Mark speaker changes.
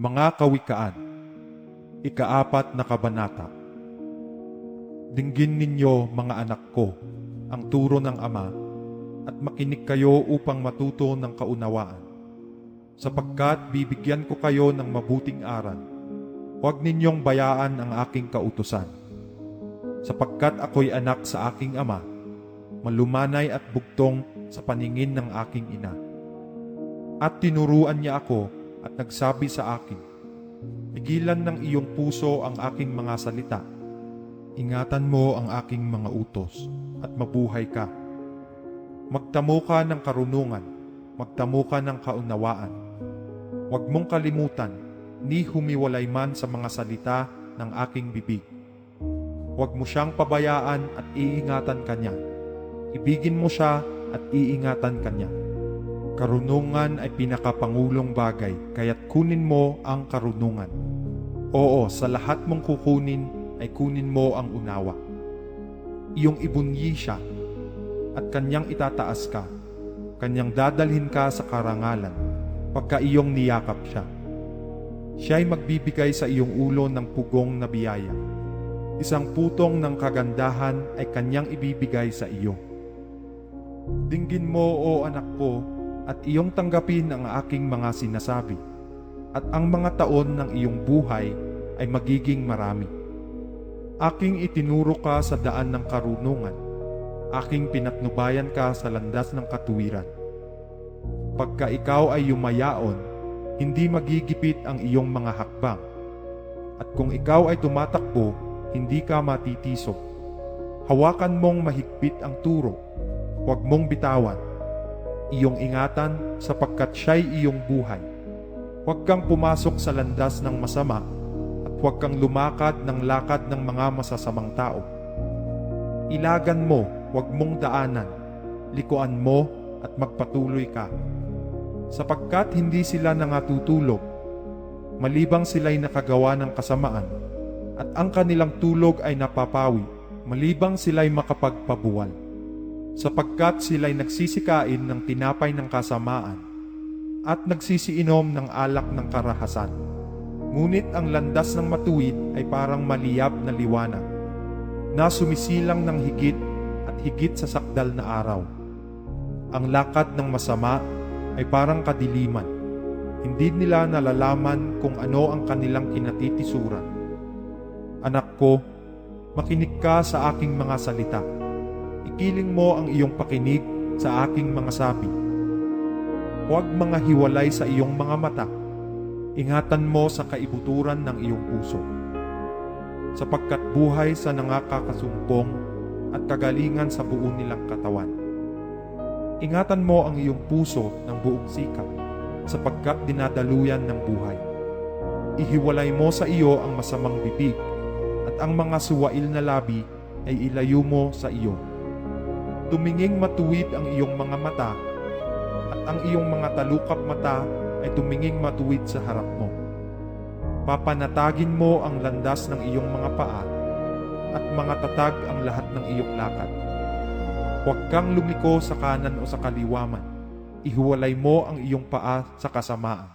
Speaker 1: Mga Kawikaan, ika-4 na kabanata. Dinggin ninyo, mga anak ko, ang turo ng Ama, at makinig kayo upang matuto ng kaunawaan. Sapagkat bibigyan ko kayo ng mabuting aral, huwag ninyong bayaan ang aking kautusan. Sapagkat ako'y anak sa aking ama, malumanay at bugtong sa paningin ng aking ina. At tinuruan niya ako at nagsabi sa akin, pigilan ng iyong puso ang aking mga salita. Ingatan mo ang aking mga utos at mabuhay ka. Magtamo ka ng karunungan, magtamo ka ng kaunawaan. Huwag mong kalimutan, ni humiwalay man sa mga salita ng aking bibig. Huwag mo siyang pabayaan at iingatan kanya. Ibigin mo siya at iingatan kanya. Karunungan ay pinakapangulong bagay, kaya't kunin mo ang karunungan. Oo, sa lahat mong kukunin ay kunin mo ang unawa. Iyong ibunyi siya at kanyang itataas ka. Kanyang dadalhin ka sa karangalan pagka iyong niyakap siya. Siya'y magbibigay sa iyong ulo ng pugong na biyaya. Isang putong ng kagandahan ay kanyang ibibigay sa iyo. Dinggin mo, o anak ko, at iyong tanggapin ang aking mga sinasabi, at ang mga taon ng iyong buhay ay magiging marami. Aking itinuro ka sa daan ng karunungan, aking pinatnubayan ka sa landas ng katuwiran. Pagka ikaw ay yumayaon, hindi magigipit ang iyong mga hakbang, at kung ikaw ay tumatakbo, hindi ka matitisok. Hawakan mong mahigpit ang turo, huwag mong bitawan. Iyong ingatan sapagkat siya'y iyong buhay. Huwag kang pumasok sa landas ng masama at huwag kang lumakad ng lakad ng mga masasamang tao. Ilagan mo, huwag mong daanan. Likuan mo at magpatuloy ka. Sapagkat hindi sila nangatutulog, malibang sila'y nakagawa ng kasamaan, at ang kanilang tulog ay napapawi, malibang sila'y makapagpabuwal. Sapagkat sila'y nagsisikain ng tinapay ng kasamaan at nagsisiinom ng alak ng karahasan. Ngunit ang landas ng matuwid ay parang maliyab na liwanag, na sumisilang ng higit at higit sa sakdal na araw. Ang lakad ng masama ay parang kadiliman. Hindi nila nalalaman kung ano ang kanilang kinatitisuran. Anak ko, makinig ka sa aking mga salita. Ikiling mo ang iyong pakinig sa aking mga sabi. Huwag mga hiwalay sa iyong mga mata. Ingatan mo sa kaibuturan ng iyong puso. Sapagkat buhay sa nangakakasumpong at kagalingan sa buo nilang katawan. Ingatan mo ang iyong puso ng buong sikap, sapagkat dinadaluyan ng buhay. Ihiwalay mo sa iyo ang masamang bibig, at ang mga suwail na labi ay ilayo mo sa iyo. Tuminging matuwid ang iyong mga mata, at ang iyong mga talukap mata ay tuminging matuwid sa harap mo. Papanatagin mo ang landas ng iyong mga paa, at mga tatag ang lahat ng iyong lakad. Huwag kang lumiko sa kanan o sa kaliwa man. Ihiwalay mo ang iyong paa sa kasamaan.